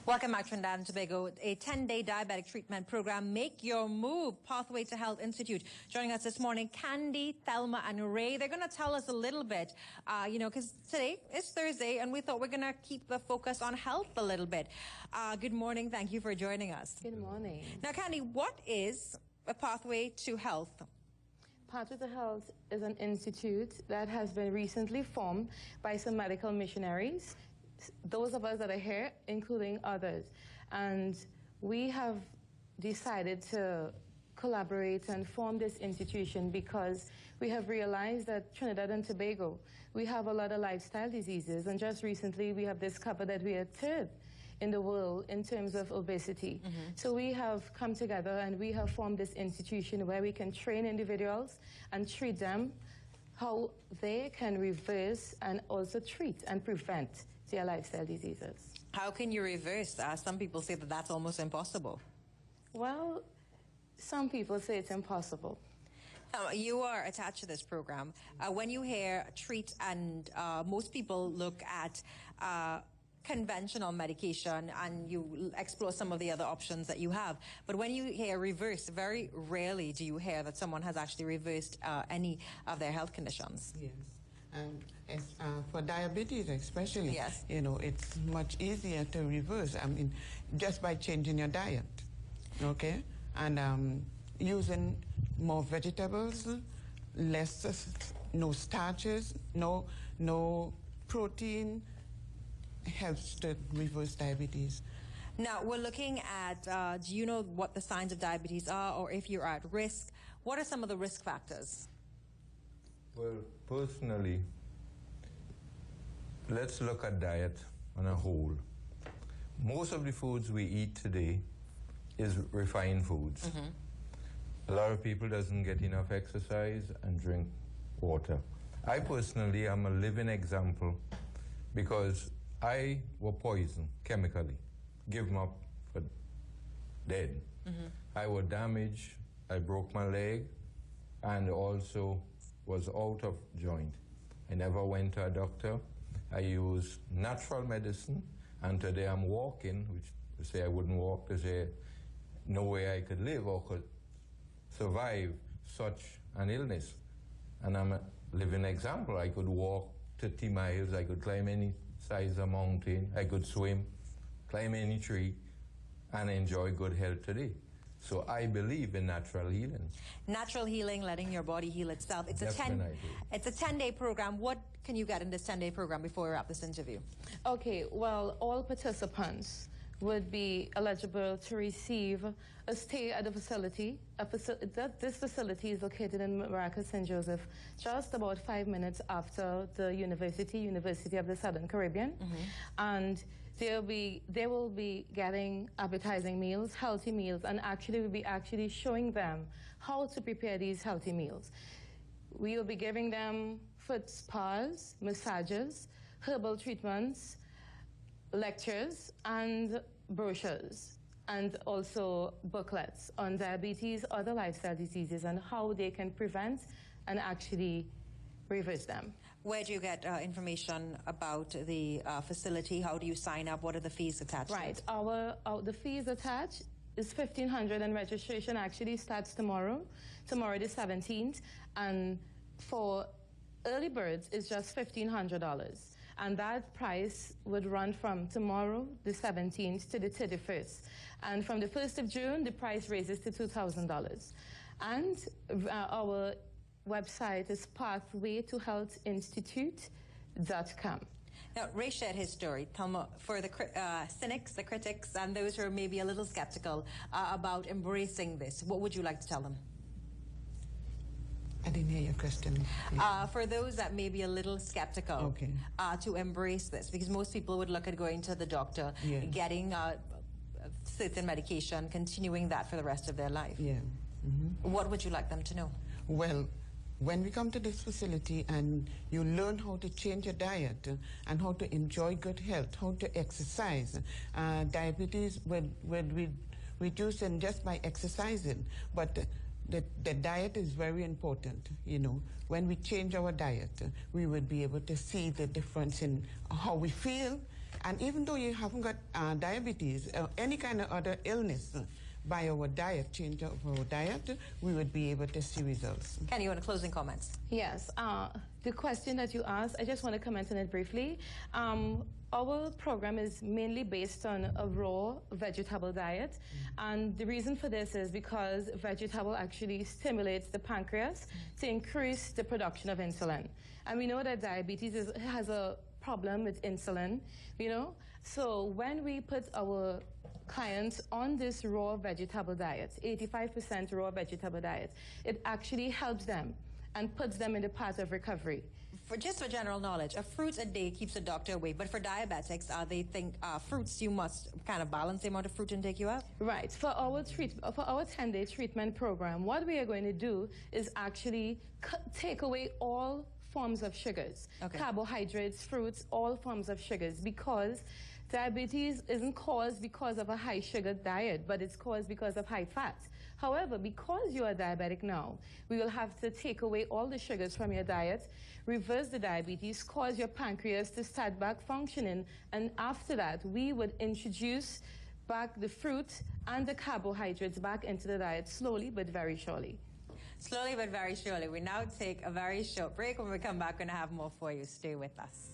Welcome back to Trinidad and Tobago, a 10-day diabetic treatment program. Make your move. Pathway to Health Institute. Joining us this morning, Candy, Thelma, and Ray. They're going to tell us a little bit, because today is Thursday, and we thought we're going to keep the focus on health a little bit. Good morning. Thank you for joining us. Good morning. Now, Candy, what is a Pathway to Health? Pathway to Health is an institute that has been recently formed by some medical missionaries, those of us that are here, including others. And we have decided to collaborate and form this institution because we have realized that Trinidad and Tobago, we have a lot of lifestyle diseases, and just recently we have discovered that we are third in the world in terms of obesity. So we have come together and we have formed this institution where we can train individuals and treat them how they can reverse and also treat and prevent their lifestyle diseases. How can you reverse? Some people say that that's almost impossible. Well, some people say it's impossible. You are attached to this program. When you hear treat, and most people look at conventional medication and you explore some of the other options that you have. But when you hear reverse, very rarely do you hear that someone has actually reversed any of their health conditions. Yes. For diabetes especially, yes, it's much easier to reverse, just by changing your diet, okay? And using more vegetables, no starches, no protein, helps to reverse diabetes. Now, we're looking at, do you know what the signs of diabetes are, or if you're at risk? What are some of the risk factors? Well, personally, let's look at diet on a whole. Most of the foods we eat today is refined foods. A lot of people doesn't get enough exercise and drink water. I personally am a living example because I was poisoned chemically, given up for dead. I was damaged, I broke my leg, and also was out of joint. I never went to a doctor. I used natural medicine, and today I'm walking, which to say I wouldn't walk, to say no way I could live or could survive such an illness. And I'm a living example. I could walk 30 miles, I could climb any size of mountain, I could swim, climb any tree, and enjoy good health today. So I believe in natural healing. Natural healing, letting your body heal itself. It's a 10-day program. What can you get in this 10-day program before we wrap this interview? Okay, well, all participants would be eligible to receive a stay at a facility. This facility is located in Maracas, St. Joseph, just about 5 minutes after the University of the Southern Caribbean. And they will be getting appetizing meals, healthy meals, and actually we'll be showing them how to prepare these healthy meals. We will be giving them foot spas, massages, herbal treatments, lectures, and brochures, and also booklets on diabetes, other lifestyle diseases, and how they can prevent and actually reverse them. Where do you get information about the facility? How do you sign up? What are the fees attached? Right. The fees attached is $1,500, and registration actually starts tomorrow the 17th. And for early birds, it's just $1,500. And that price would run from tomorrow, the 17th, to the 31st. And from the 1st of June, the price raises to $2,000. And our website is pathwaytohealthinstitute.com. Now, Ray shared his story. Thelma, for the cynics, the critics, and those who are maybe a little skeptical about embracing this, what would you like to tell them? I didn't hear your question. For those that may be a little skeptical to embrace this, because most people would look at going to the doctor, getting certain medication, continuing that for the rest of their life. What would you like them to know? Well, when we come to this facility and you learn how to change your diet and how to enjoy good health, how to exercise, diabetes would reduce just by exercising, but the diet is very important, When we change our diet, we would be able to see the difference in how we feel And even though you haven't got diabetes or any kind of other illness, by our diet, change of our diet, we would be able to see results. Kenny, you want closing comments? Yes. The question that you asked, I just want to comment on it briefly. Our program is mainly based on a raw vegetable diet. And the reason for this is because vegetable actually stimulates the pancreas to increase the production of insulin. And we know that diabetes has a problem with insulin, you know. So when we put our clients on this raw vegetable diet, 85% raw vegetable diet, it actually helps them and puts them in the path of recovery. Just for general knowledge, a fruit a day keeps a doctor away, but for diabetics, they think fruits, you must kind of balance the amount of fruit intake you have? Right. For our 10-day treatment program, what we are going to do is actually take away all forms of sugars, carbohydrates, fruits, all forms of sugars, because diabetes isn't caused because of a high sugar diet, but it's caused because of high fat. However, because you are diabetic now, we will have to take away all the sugars from your diet, reverse the diabetes, cause your pancreas to start back functioning, and after that, we would introduce back the fruit and the carbohydrates back into the diet slowly but very surely. Slowly but very surely. We now take a very short break. When we come back, we're going to have more for you. Stay with us.